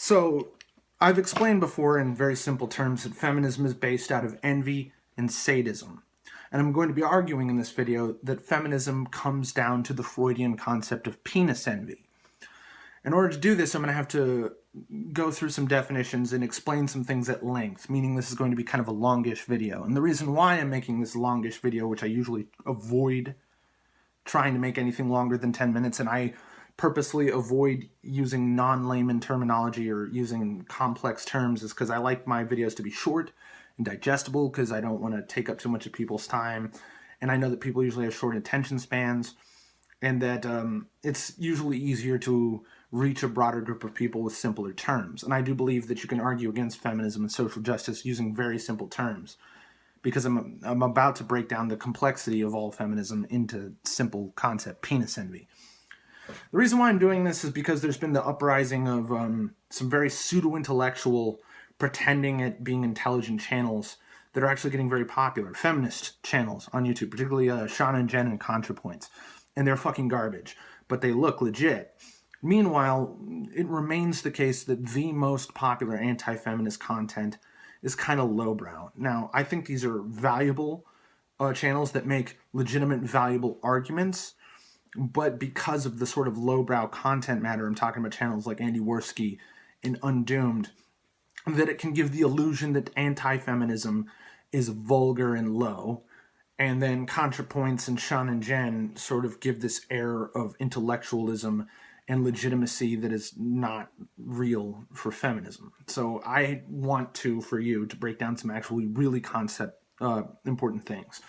So, I've explained before in very simple terms that feminism is based out of envy and sadism. And I'm going to be arguing in this video that feminism comes down to the Freudian concept of penis envy. In order to do this, I'm going to have to go through some definitions and explain some things at length, meaning this is going to be kind of a longish video. And the reason why I'm making this longish video, which I usually avoid trying to make anything longer than 10 minutes, and I purposely avoid using non-layman terminology or using complex terms, is because I like my videos to be short and digestible, because I don't want to take up too much of people's time. And I know that people usually have short attention spans, and that it's usually easier to reach a broader group of people with simpler terms. And I do believe that you can argue against feminism and social justice using very simple terms, because I'm about to break down the complexity of all feminism into simple concept, penis envy. The reason why I'm doing this is because there's been the uprising of some very pseudo-intellectual, pretending at being intelligent channels that are actually getting very popular. Feminist channels on YouTube, particularly Sean and Jen and ContraPoints. And they're fucking garbage, but they look legit. Meanwhile, it remains the case that the most popular anti-feminist content is kind of lowbrow. Now, I think these are valuable channels that make legitimate, valuable arguments, but because of the sort of lowbrow content matter, I'm talking about channels like Andy Worski and Undoomed, that it can give the illusion that anti-feminism is vulgar and low, and then ContraPoints and Sean and Jen sort of give this air of intellectualism and legitimacy that is not real for feminism. So I want for you to break down some actually really important things.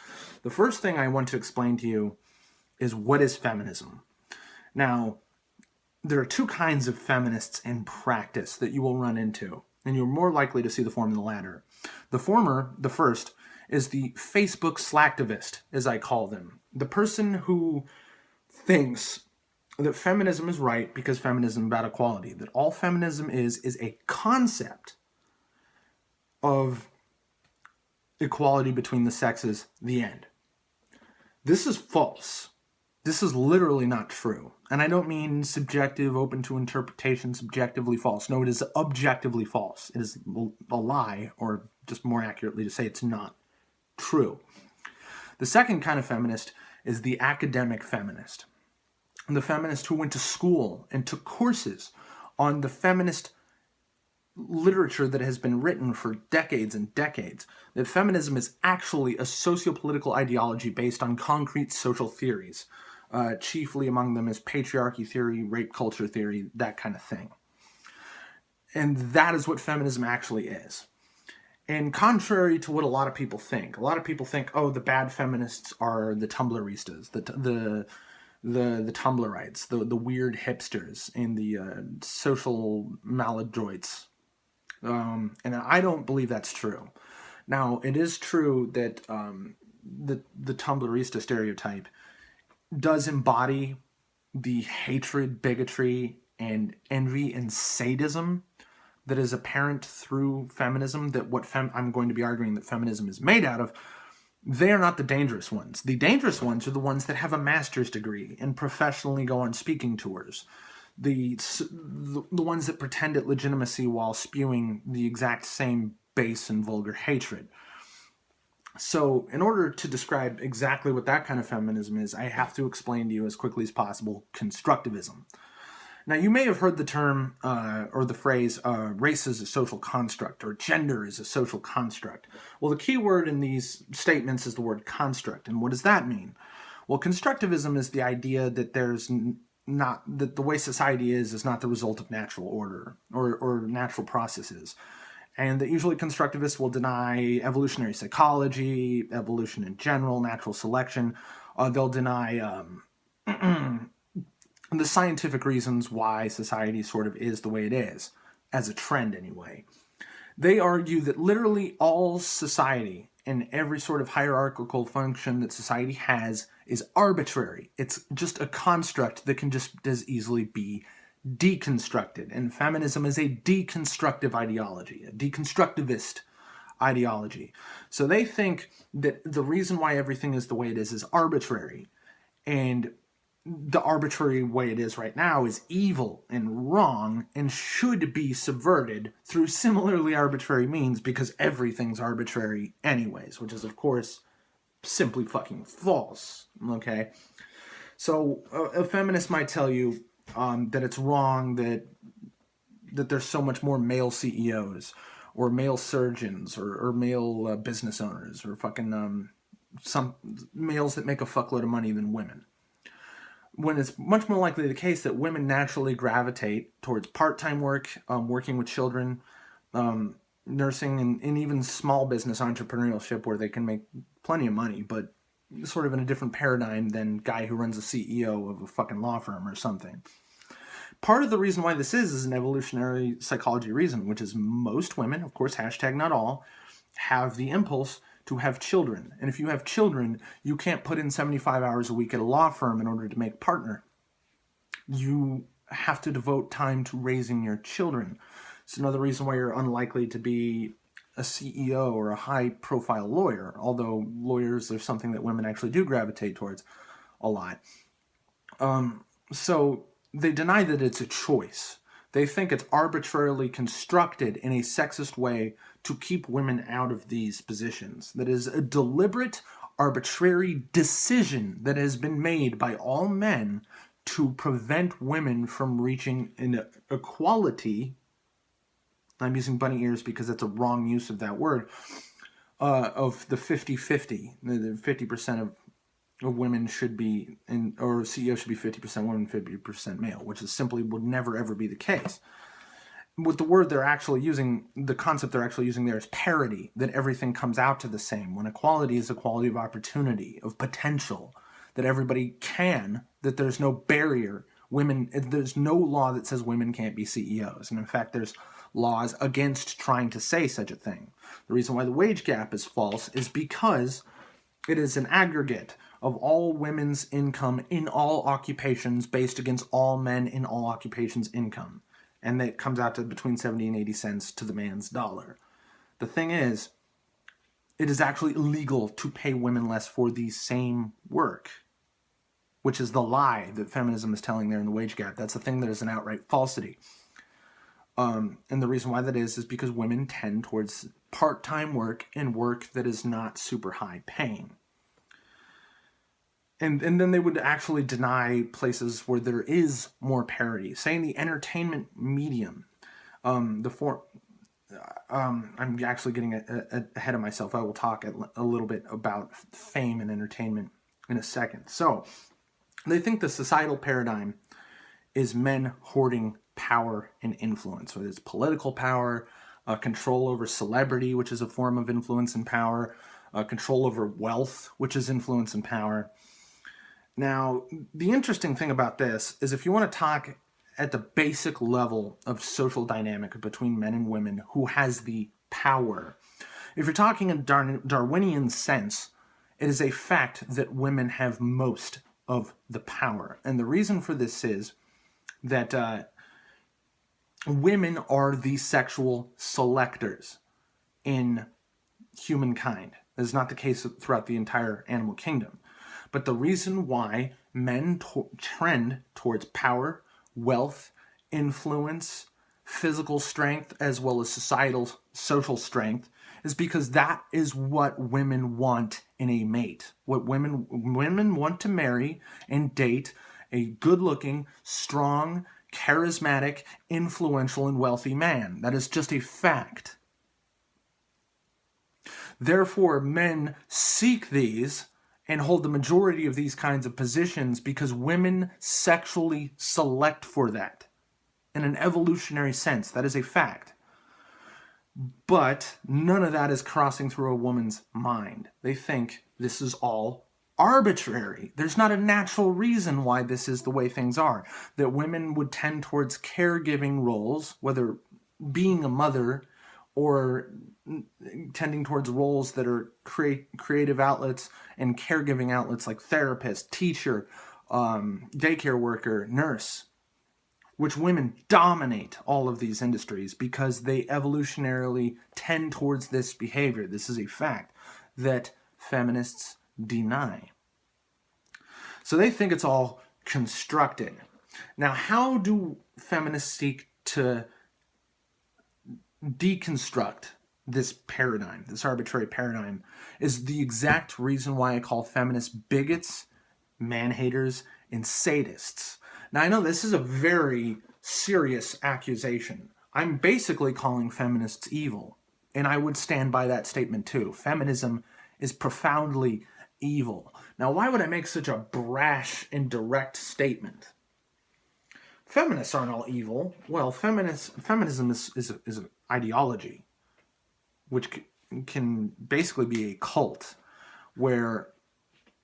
The first thing I want to explain to you is, what is feminism? Now, there are two kinds of feminists in practice that you will run into, and you're more likely to see the former than the latter. The former, the first, is the Facebook slacktivist, as I call them. The person who thinks that feminism is right because feminism is about equality, that all feminism is a concept of equality between the sexes, the end. This is false. This is literally not true. And I don't mean subjective, open to interpretation, subjectively false. No, it is objectively false. It is a lie, or just more accurately to say, it's not true. The second kind of feminist is the academic feminist. The feminist who went to school and took courses on the feminist literature that has been written for decades and decades, that feminism is actually a socio-political ideology based on concrete social theories. Chiefly among them is patriarchy theory, rape culture theory, that kind of thing. And that is what feminism actually is. And contrary to what a lot of people think, oh, the bad feminists are the Tumblristas, the Tumblrites, the weird hipsters, and the social maladroits. And I don't believe that's true. Now, it is true that the Tumblrista stereotype does embody the hatred, bigotry, and envy and sadism that is apparent through feminism, that I'm going to be arguing that feminism is made out of. They are not the dangerous ones. The dangerous ones are the ones that have a master's degree and professionally go on speaking tours. The ones that pretend at legitimacy while spewing the exact same base and vulgar hatred. So in order to describe exactly what that kind of feminism is, I have to explain to you as quickly as possible constructivism. Now, you may have heard the term or the phrase race is a social construct, or gender is a social construct. Well, the key word in these statements is the word construct. And what does that mean? Well, constructivism is the idea that that the way society is not the result of natural order or natural processes. And that usually constructivists will deny evolutionary psychology, evolution in general, natural selection. They'll deny the scientific reasons why society sort of is the way it is, as a trend anyway. They argue that literally all society and every sort of hierarchical function that society has is arbitrary. It's just a construct that can just as easily be deconstructed. And feminism is a deconstructive ideology, a deconstructivist ideology. So they think that the reason why everything is the way it is arbitrary. And the arbitrary way it is right now is evil and wrong and should be subverted through similarly arbitrary means, because everything's arbitrary anyways, which is, of course, simply fucking false, okay? So a feminist might tell you that it's wrong that there's so much more male CEOs or male surgeons or male business owners or fucking some males that make a fuckload of money than women, when it's much more likely the case that women naturally gravitate towards part-time work, working with children, nursing, and even small business entrepreneurship, where they can make plenty of money, but sort of in a different paradigm than guy who runs a CEO of a fucking law firm or something. Part of the reason why this is an evolutionary psychology reason, which is most women, of course, hashtag not all, have the impulse to have children. And if you have children, you can't put in 75 hours a week at a law firm in order to make partner. You have to devote time to raising your children. It's another reason why you're unlikely to be a CEO or a high-profile lawyer, although lawyers are something that women actually do gravitate towards a lot. So they deny that it's a choice. They think it's arbitrarily constructed in a sexist way to keep women out of these positions. That is a deliberate, arbitrary decision that has been made by all men to prevent women from reaching an equality. I'm using bunny ears because that's a wrong use of that word, of the 50-50. The 50% of women should be, or CEOs should be 50% women, 50% male, which is simply would never ever be the case. With the word they're actually using, the concept they're actually using there is parity, that everything comes out to the same, when equality is equality of opportunity, of potential, that everybody can, that there's no barrier. There's no law that says women can't be CEOs. And in fact, there's laws against trying to say such a thing. The reason why the wage gap is false is because it is an aggregate of all women's income in all occupations based against all men in all occupations' income. And that comes out to between 70 and 80 cents to the man's dollar. The thing is, it is actually illegal to pay women less for the same work, which is the lie that feminism is telling there in the wage gap. That's the thing that is an outright falsity. And the reason why that is because women tend towards part-time work and work that is not super high paying. And then they would actually deny places where there is more parity. Say in the entertainment medium, I'm actually getting ahead of myself. I will talk a little bit about fame and entertainment in a second. So they think the societal paradigm is men hoarding power and influence, whether it's political power, control over celebrity, which is a form of influence and power, control over wealth, which is influence and power. Now, the interesting thing about this is if you want to talk at the basic level of social dynamic between men and women, who has the power? If you're talking in Darwinian sense, it is a fact that women have most of the power. And the reason for this is that women are the sexual selectors in humankind. That is not the case throughout the entire animal kingdom. But the reason why men trend towards power, wealth, influence, physical strength, as well as societal social strength, is because that is what women want in a mate. What women want to marry and date a good-looking, strong, charismatic, influential, and wealthy man. That is just a fact. Therefore, men seek these and hold the majority of these kinds of positions because women sexually select for that. In an evolutionary sense, that is a fact. But none of that is crossing through a woman's mind. They think this is all arbitrary. There's not a natural reason why this is the way things are. That women would tend towards caregiving roles, whether being a mother or tending towards roles that are creative outlets and caregiving outlets like therapist, teacher, daycare worker, nurse, which women dominate all of these industries because they evolutionarily tend towards this behavior. This is a fact that feminists deny. So they think it's all constructed. Now, how do feminists seek to deconstruct this paradigm, this arbitrary paradigm, is the exact reason why I call feminists bigots, man-haters, and sadists. Now, I know this is a very serious accusation. I'm basically calling feminists evil, and I would stand by that statement too. Feminism is profoundly evil. Now, why would I make such a brash and direct statement? Feminists aren't all evil. Well, feminism is an ideology, which can basically be a cult, where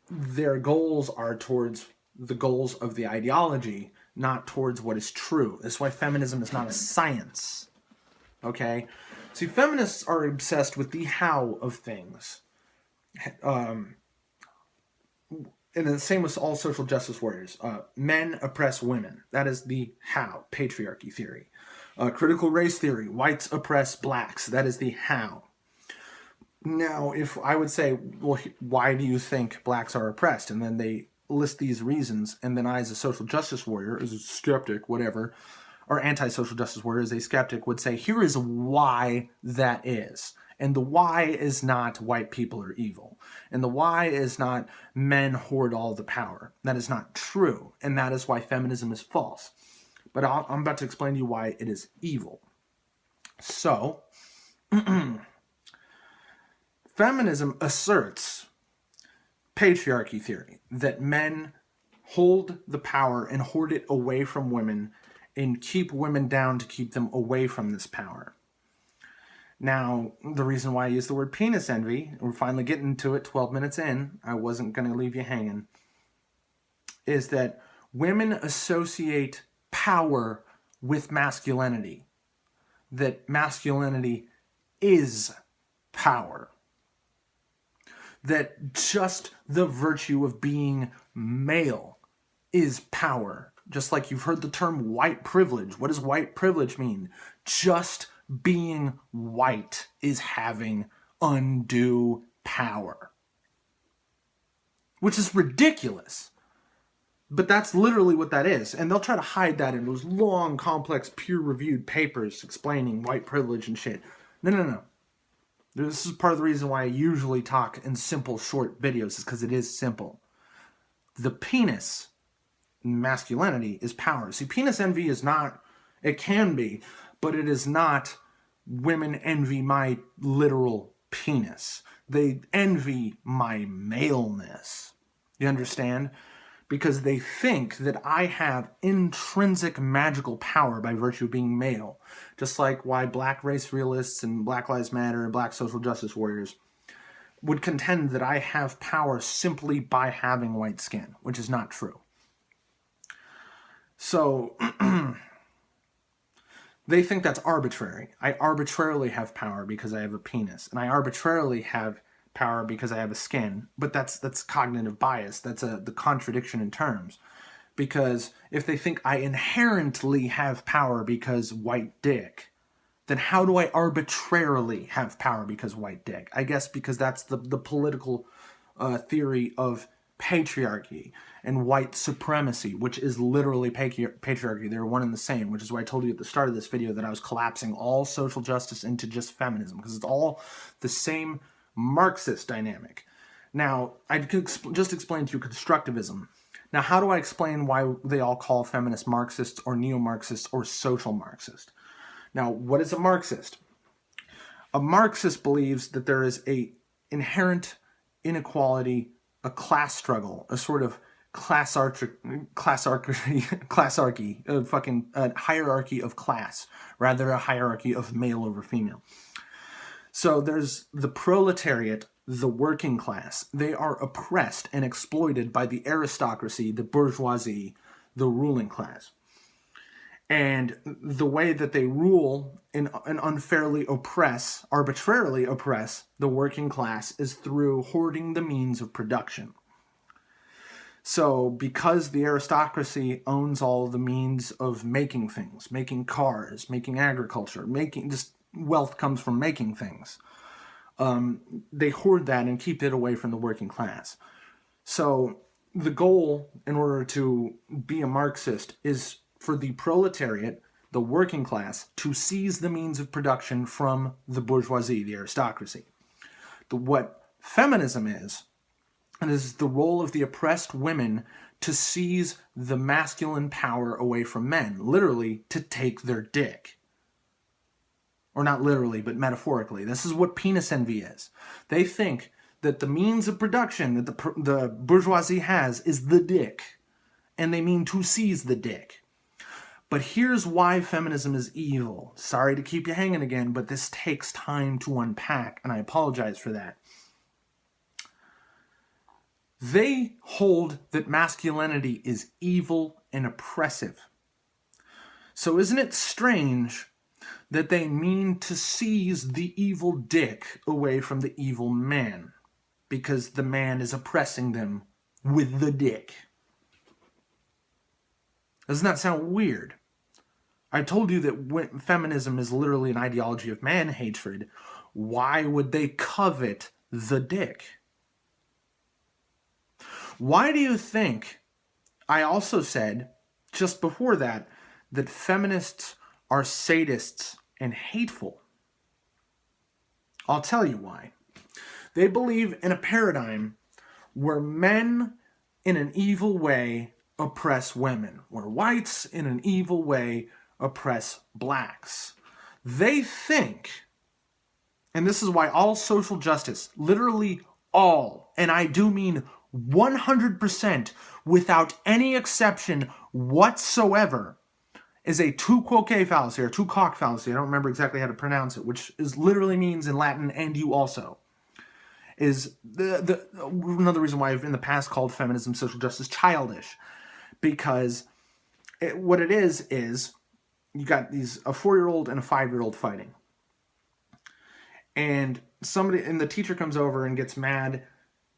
their goals are towards the goals of the ideology, not towards what is true. That's why feminism is not a science. Okay? See, feminists are obsessed with the how of things. And the same with all social justice warriors. Men oppress women. That is the how, patriarchy theory. Critical race theory, whites oppress blacks. That is the how. Now, if I would say, well, why do you think blacks are oppressed? And then they list these reasons, and then I, as a social justice warrior, as a skeptic, whatever, or anti-social justice warrior, as a skeptic, would say, here is why that is. And the why is not white people are evil. And the why is not men hoard all the power. That is not true. And that is why feminism is false. But I'm about to explain to you why it is evil. So, feminism asserts patriarchy theory, that men hold the power and hoard it away from women and keep women down to keep them away from this power. Now, the reason why I use the word penis envy, we're finally getting to it 12 minutes in, I wasn't going to leave you hanging, is that women associate power with masculinity. That masculinity is power. That just the virtue of being male is power. Just like you've heard the term white privilege. What does white privilege mean? Just being white is having undue power. Which is ridiculous. But that's literally what that is. And they'll try to hide that in those long, complex, peer-reviewed papers explaining white privilege and shit. No. This is part of the reason why I usually talk in simple, short videos, is because it is simple. The penis, masculinity, is power. See, penis envy is not, it can be, but it is not women envy my literal penis. They envy my maleness. You understand? Because they think that I have intrinsic magical power by virtue of being male. Just like why black race realists and Black Lives Matter and black social justice warriors would contend that I have power simply by having white skin, which is not true. So, they think that's arbitrary. I arbitrarily have power because I have a penis, and I arbitrarily have power because I have a skin, but that's cognitive bias. That's the contradiction in terms. Because if they think I inherently have power because white dick, then how do I arbitrarily have power because white dick? I guess because that's the political theory of patriarchy and white supremacy, which is literally patriarchy. They're one and the same, which is why I told you at the start of this video that I was collapsing all social justice into just feminism, because it's all the same Marxist dynamic. Now, I could just explain to you constructivism. Now, how do I explain why they all call feminists Marxists or neo-Marxists or social Marxist? Now, what is a Marxist? A Marxist believes that there is a inherent inequality, a class struggle, a sort of hierarchy of class, rather a hierarchy of male over female. So there's the proletariat, the working class. They are oppressed and exploited by the aristocracy, the bourgeoisie, the ruling class. And the way that they rule and unfairly oppress, arbitrarily oppress the working class is through hoarding the means of production. So because the aristocracy owns all the means of making things, making cars, making agriculture, making just wealth comes from making things. They hoard that and keep it away from the working class. So the goal in order to be a Marxist is for the proletariat, the working class, to seize the means of production from the bourgeoisie, the aristocracy. What feminism is, and is the role of the oppressed women to seize the masculine power away from men, literally to take their dick. Or not literally, but metaphorically. This is what penis envy is. They think that the means of production that the bourgeoisie has is the dick, and they mean to seize the dick. But here's why feminism is evil. Sorry to keep you hanging again, but this takes time to unpack, and I apologize for that. They hold that masculinity is evil and oppressive. So isn't it strange that they mean to seize the evil dick away from the evil man, because the man is oppressing them with the dick? Doesn't that sound weird? I told you that when feminism is literally an ideology of man hatred. Why would they covet the dick? Why do you think I also said, just before that feminists are sadists and hateful? I'll tell you why. They believe in a paradigm where men in an evil way oppress women, where whites in an evil way oppress blacks. They think, and this is why all social justice, literally all, and I do mean 100% without any exception whatsoever, is a tu quoque fallacy, or tu quoque fallacy. I don't remember exactly how to pronounce it, which literally means in Latin, and you also. Is another reason why I've in the past called feminism, social justice childish. Because what it is you got a 4-year-old and a 5-year-old fighting. And the teacher comes over and gets mad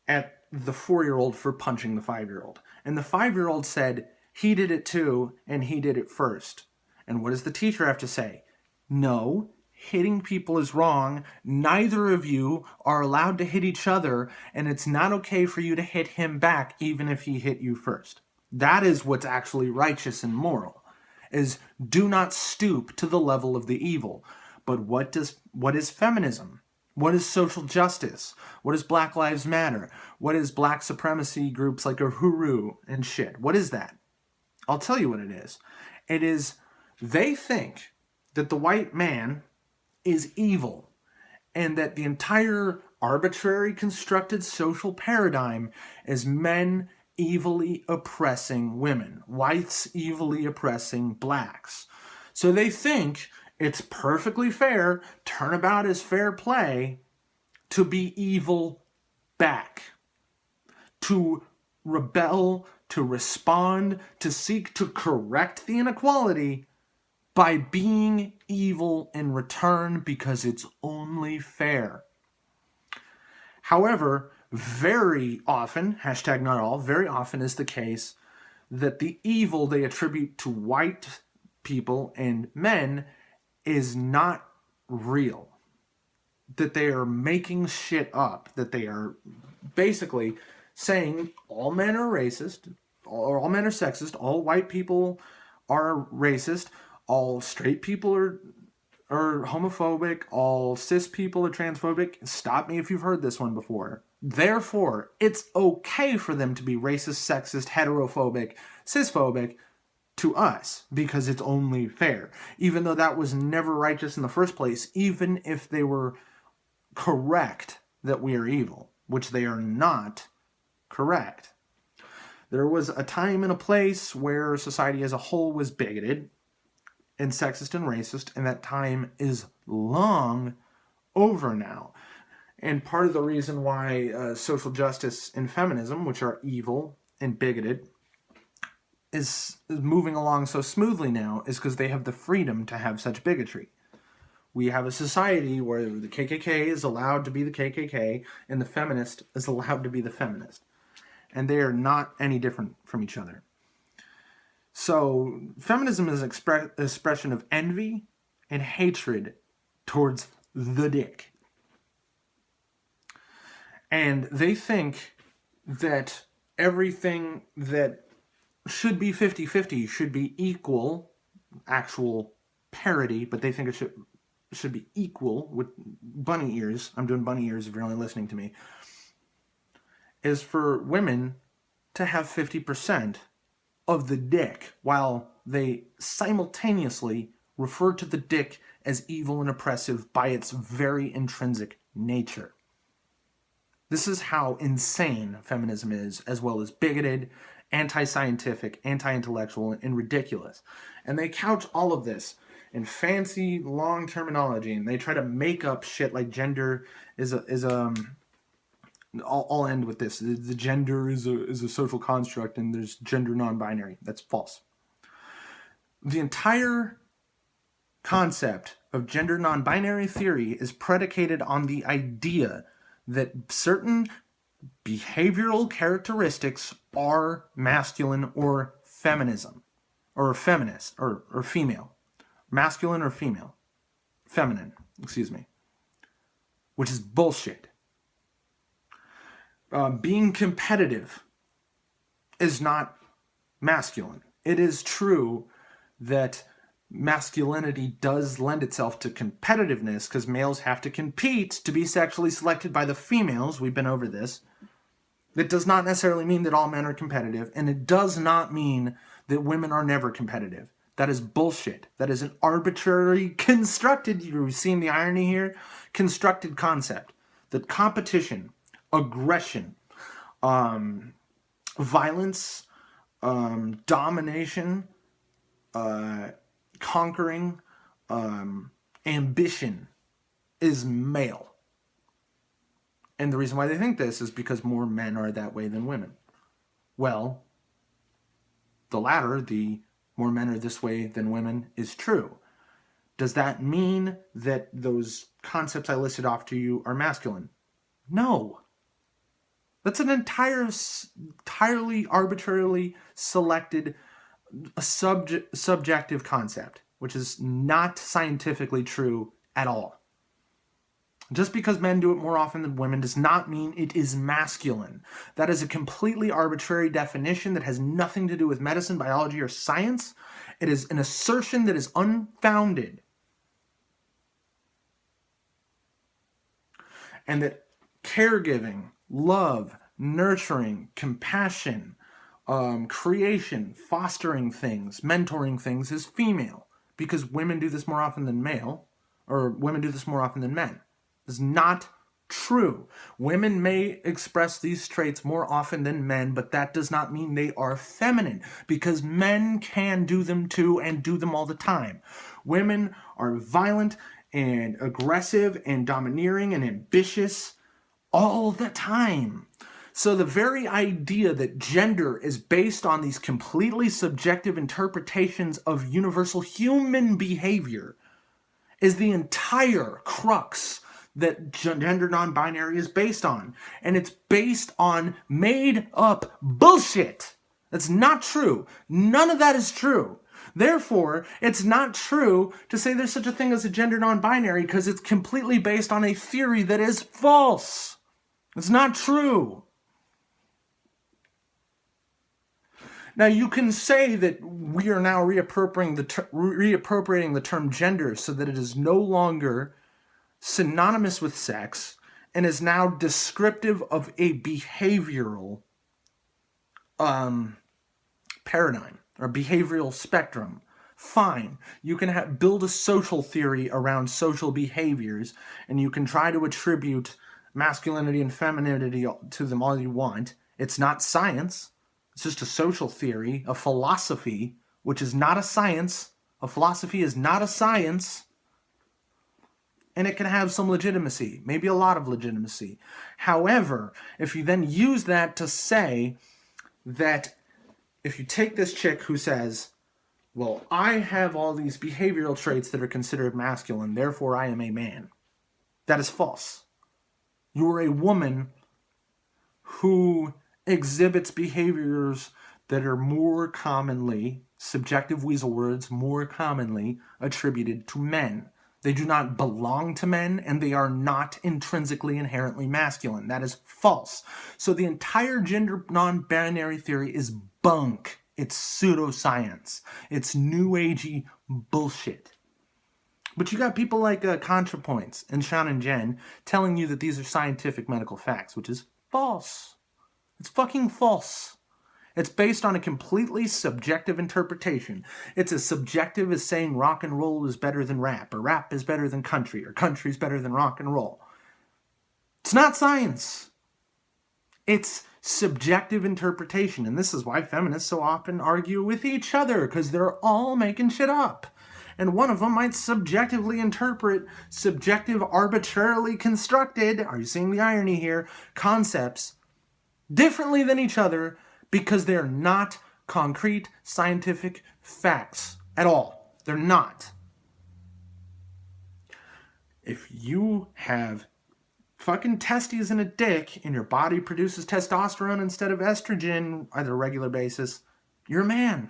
at the 4-year-old for punching the 5-year-old. And the 5-year-old said, he did it too, and he did it first. And what does the teacher have to say? No, hitting people is wrong. Neither of you are allowed to hit each other, and it's not okay for you to hit him back, even if he hit you first. That is what's actually righteous and moral, is do not stoop to the level of the evil. But what is feminism? What is social justice? What is Black Lives Matter? What is black supremacy groups like Uhuru and shit? What is that? I'll tell you what it is. It is, they think that the white man is evil, and that the entire arbitrary constructed social paradigm is men evilly oppressing women, whites evilly oppressing blacks. So they think it's perfectly fair, turnabout is fair play, to be evil back, to rebel, to respond, to seek to correct the inequality by being evil in return, because it's only fair. However, very often, hashtag not all, very often is the case that the evil they attribute to white people and men is not real. That they are making shit up. That they are basically saying all men are racist, or all men are sexist, all white people are racist, all straight people are homophobic, all cis people are transphobic. Stop me if you've heard this one before. Therefore, it's okay for them to be racist, sexist, heterophobic, cisphobic to us, because it's only fair. Even though that was never righteous in the first place, even if they were correct that we are evil, which they are not correct. There was a time and a place where society as a whole was bigoted and sexist and racist, and that time is long over now. And part of the reason why social justice and feminism, which are evil and bigoted, is moving along so smoothly now is because they have the freedom to have such bigotry. We have a society where the KKK is allowed to be the KKK and the feminist is allowed to be the feminist. And they are not any different from each other. So feminism is an expression of envy and hatred towards the dick. And they think that everything that should be 50-50 should be equal, actual parity, but they think it should be equal with bunny ears. I'm doing bunny ears if you're only listening to me. Is for women to have 50% of the dick, while they simultaneously refer to the dick as evil and oppressive by its very intrinsic nature. This is how insane feminism is, as well as bigoted, anti-scientific, anti-intellectual, and ridiculous. And they couch all of this in fancy, long terminology, and they try to make up shit like gender is I'll end with this. The gender is a social construct, and there's gender non-binary. That's false. The entire concept of gender non-binary theory is predicated on the idea that certain behavioral characteristics are masculine or feminism, or feminist, or female. Masculine or female. Feminine, excuse me. Which is bullshit. Being competitive is not masculine. It is true that masculinity does lend itself to competitiveness because males have to compete to be sexually selected by the females. We've been over this. It does not necessarily mean that all men are competitive, and it does not mean that women are never competitive. That is bullshit. That is an arbitrary, constructed, you've seen the irony here, constructed concept. That competition, aggression, violence, domination, conquering, ambition is male. And the reason why they think this is because more men are that way than women. Well, the latter, the more men are this way than women, is true. Does that mean that those concepts I listed off to you are masculine? No. That's an entirely arbitrarily selected subjective concept, which is not scientifically true at all. Just because men do it more often than women does not mean it is masculine. That is a completely arbitrary definition that has nothing to do with medicine, biology, or science. It is an assertion that is unfounded. And that caregiving, love, nurturing, compassion, creation, fostering things, mentoring things is female. Because women do this more often than women do this more often than men. Is not true. Women may express these traits more often than men, but that does not mean they are feminine, because men can do them too and do them all the time. Women are violent and aggressive and domineering and ambitious all the time. So the very idea that gender is based on these completely subjective interpretations of universal human behavior is the entire crux that gender non-binary is based on. And it's based on made-up bullshit. That's not true. None of that is true. Therefore, it's not true to say there's such a thing as a gender non-binary because it's completely based on a theory that is false. It's not true. Now, you can say that we are now reappropriating the term gender so that it is no longer synonymous with sex and is now descriptive of a behavioral paradigm or behavioral spectrum. Fine. You can build a social theory around social behaviors, and you can try to attribute masculinity and femininity to them all you want. It's not science. It's just a social theory, a philosophy, which is not a science. A philosophy is not a science. And it can have some legitimacy, maybe a lot of legitimacy. However, if you then use that to say that if you take this chick who says, well, I have all these behavioral traits that are considered masculine, therefore I am a man. That is false. You are a woman who exhibits behaviors that are more commonly, subjective weasel words, more commonly attributed to men. They do not belong to men, and they are not intrinsically inherently masculine. That is false. So the entire gender non-binary theory is bunk. It's pseudoscience. It's new agey bullshit. But you got people like ContraPoints and Sean and Jen telling you that these are scientific medical facts, which is false. It's fucking false. It's based on a completely subjective interpretation. It's as subjective as saying rock and roll is better than rap, or rap is better than country, or country is better than rock and roll. It's not science. It's subjective interpretation, and this is why feminists so often argue with each other, because they're all making shit up. And one of them might subjectively interpret subjective, arbitrarily constructed, are you seeing the irony here, concepts differently than each other, because they're not concrete scientific facts at all. They're not. If you have fucking testes and a dick and your body produces testosterone instead of estrogen on a regular basis, you're a man.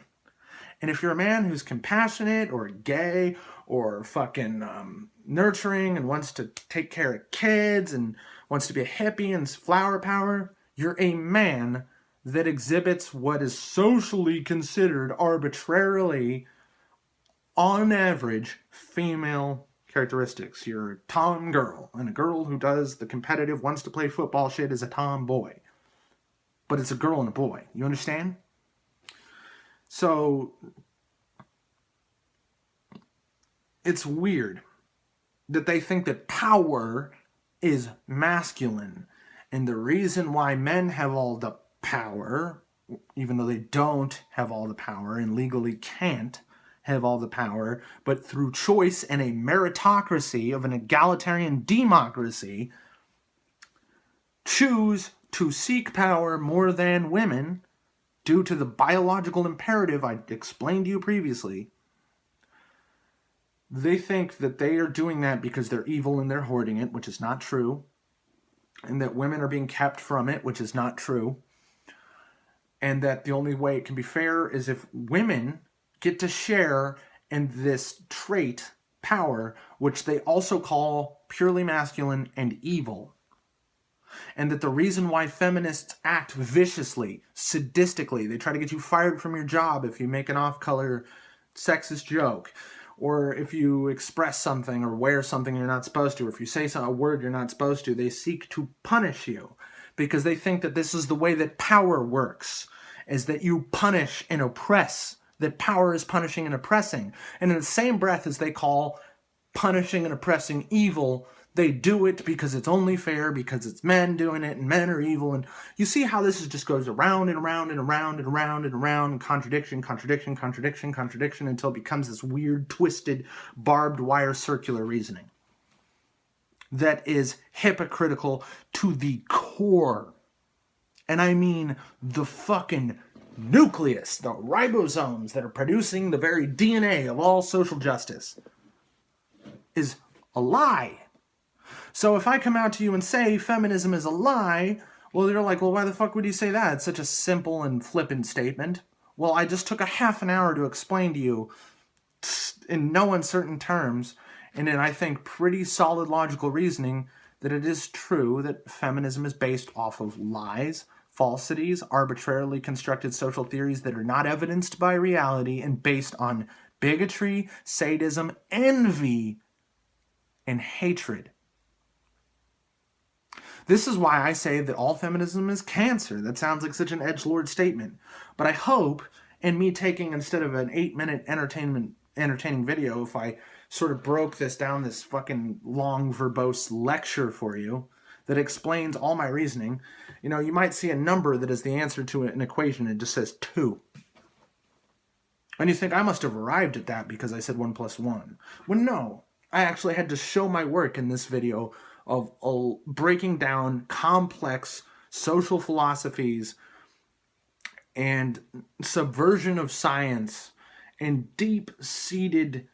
And if you're a man who's compassionate or gay or fucking nurturing and wants to take care of kids and wants to be a hippie and flower power, you're a man that exhibits what is socially considered arbitrarily, on average, female characteristics. You're a tom girl, and a girl who does the competitive, wants to play football shit is a tom boy. But it's a girl and a boy. You understand? So, it's weird that they think that power is masculine. And the reason why men have all the power, even though they don't have all the power and legally can't have all the power, but through choice and a meritocracy of an egalitarian democracy, choose to seek power more than women due to the biological imperative I explained to you previously. They think that they are doing that because they're evil and they're hoarding it, which is not true, and that women are being kept from it, which is not true, and that the only way it can be fair is if women get to share in this trait, power, which they also call purely masculine and evil. And that the reason why feminists act viciously, sadistically, they try to get you fired from your job if you make an off-color sexist joke, or if you express something or wear something you're not supposed to, or if you say a word you're not supposed to, they seek to punish you because they think that this is the way that power works, is that you punish and oppress, that power is punishing and oppressing. And in the same breath as they call punishing and oppressing evil, they do it because it's only fair, because it's men doing it, and men are evil. And you see how this just goes around and around and around and around and around, and contradiction, contradiction, contradiction, contradiction, until it becomes this weird, twisted, barbed wire circular reasoning that is hypocritical to the core. And I mean the fucking nucleus, the ribosomes that are producing the very DNA of all social justice, is a lie. So if I come out to you and say feminism is a lie, well, you're like, well, why the fuck would you say that? It's such a simple and flippant statement. Well, I just took a half an hour to explain to you in no uncertain terms, and in, I think, pretty solid logical reasoning, that it is true that feminism is based off of lies, falsities, arbitrarily constructed social theories that are not evidenced by reality, and based on bigotry, sadism, envy, and hatred. This is why I say that all feminism is cancer. That sounds like such an edgelord statement. But I hope, in me taking, instead of an 8-minute entertaining video, if I sort of broke this down, this fucking long, verbose lecture for you that explains all my reasoning, you know, you might see a number that is the answer to an equation. It just says 2. And you think, I must have arrived at that because I said 1 + 1. Well, no. I actually had to show my work in this video of breaking down complex social philosophies and subversion of science and deep-seated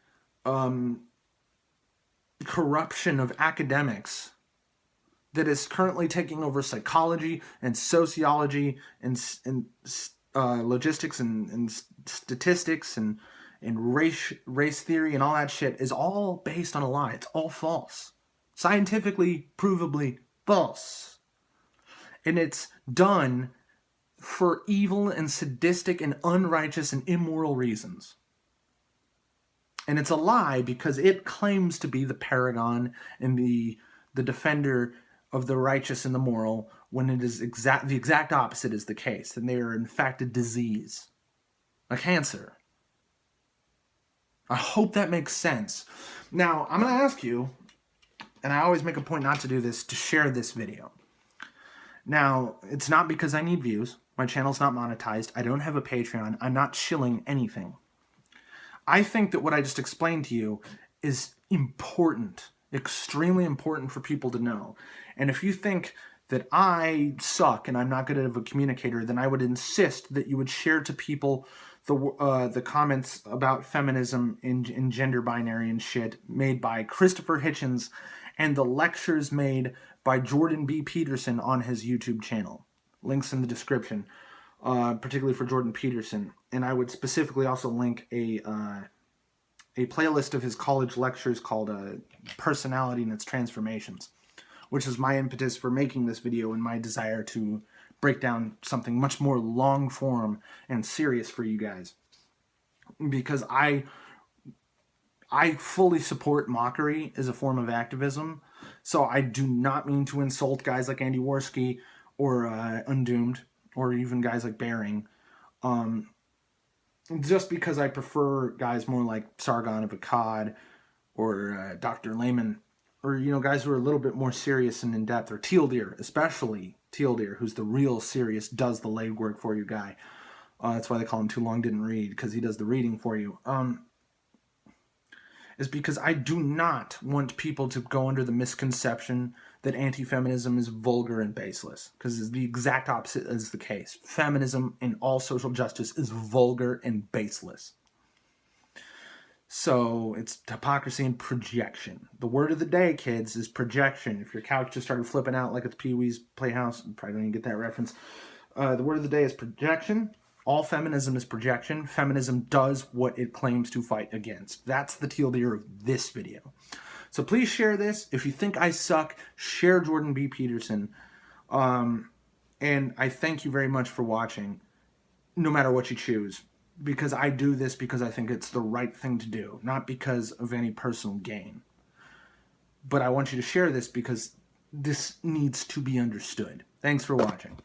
corruption of academics that is currently taking over psychology and sociology and logistics and statistics and and race theory and all that shit is all based on a lie. It's all false. Scientifically, provably false. And it's done for evil and sadistic and unrighteous and immoral reasons. And it's a lie because it claims to be the paragon and the defender of the righteous and the moral, when it is the exact opposite is the case. And they are in fact a disease, a cancer. I hope that makes sense. Now, I'm going to ask you, and I always make a point not to do this, to share this video. Now, it's not because I need views. My channel's not monetized. I don't have a Patreon. I'm not shilling anything. I think that what I just explained to you is important, extremely important for people to know. And if you think that I suck and I'm not good of a communicator, then I would insist that you would share to people the comments about feminism and gender binary and shit made by Christopher Hitchens and the lectures made by Jordan B. Peterson on his YouTube channel. Links in the description, particularly for Jordan Peterson. And I would specifically also link a playlist of his college lectures called Personality and Its Transformations, which is my impetus for making this video and my desire to break down something much more long form and serious for you guys. Because I fully support mockery as a form of activism, so I do not mean to insult guys like Andy Worski or Undoomed, or even guys like Bering, just because I prefer guys more like Sargon of Akkad or Dr. Lehman, or, you know, guys who are a little bit more serious and in-depth, or Teal Deer, especially Teal Deer, who's the real serious, does the legwork for you guy. That's why they call him Too Long Didn't Read, because he does the reading for you. Is because I do not want people to go under the misconception that anti-feminism is vulgar and baseless, because the exact opposite is the case. Feminism and all social justice is vulgar and baseless. So it's hypocrisy and projection. The word of the day, kids, is projection. If your couch just started flipping out like it's Pee-wee's Playhouse, you probably don't even get that reference. The word of the day is projection. All feminism is projection. Feminism does what it claims to fight against. That's the teal deer of this video. So please share this. If you think I suck, share Jordan B. Peterson. And I thank you very much for watching, no matter what you choose. Because I do this because I think it's the right thing to do, not because of any personal gain. But I want you to share this because this needs to be understood. Thanks for watching.